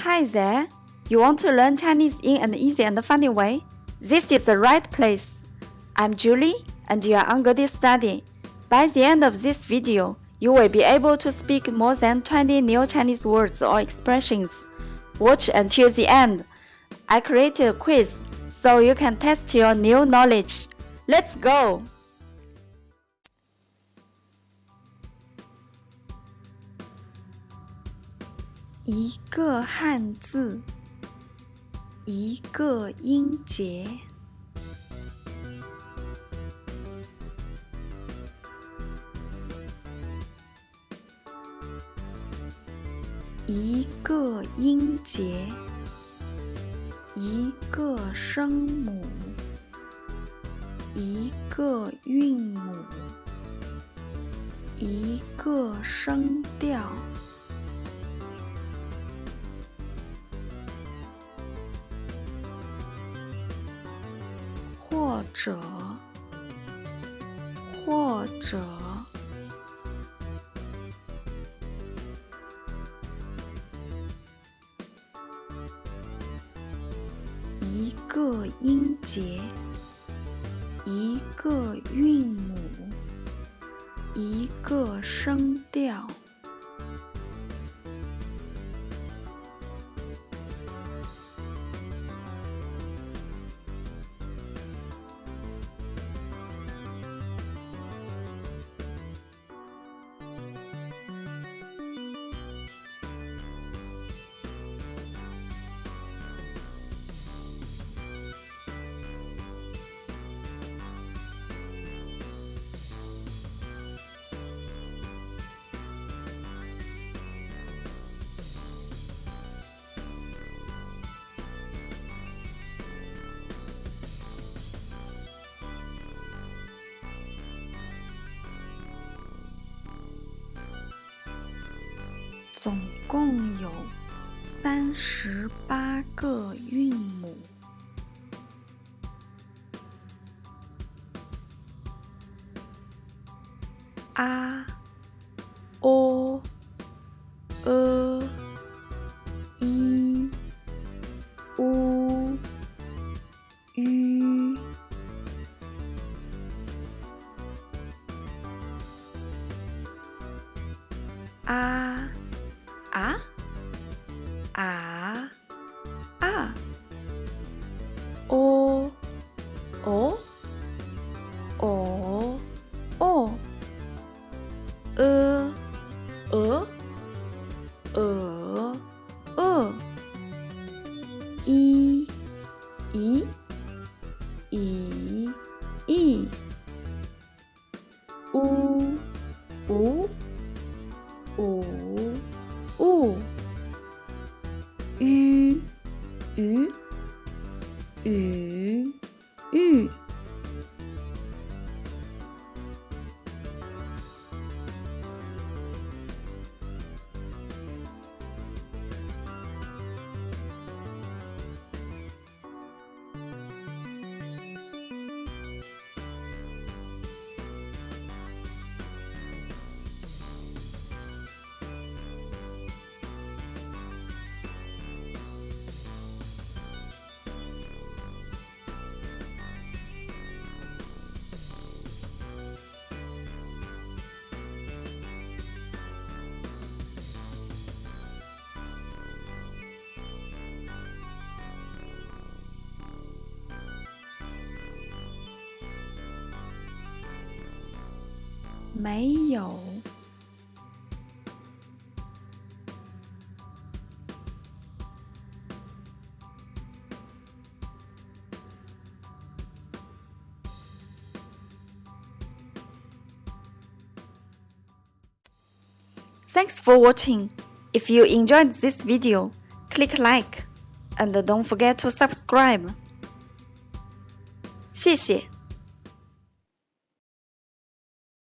Hi there! You want to learn Chinese in an easy and funny way? This is the right place. I'm Julie, and you are on good study. By the end of this video, you will be able to speak more than 20 new Chinese words or expressions. Watch until the end. I created a quiz so you can test your new knowledge. Let's go! 一个汉字，一个音节，一个音节，一个声母，一个韵母，一个声调。或者一个音节，一个韵母，一个声调。总共有38个韵母。啊、哦、一、乌、吁。啊哦哦一乌吁吁。没有。Thanks for watching. If you enjoyed this video, click like and don't forget to subscribe. 谢谢。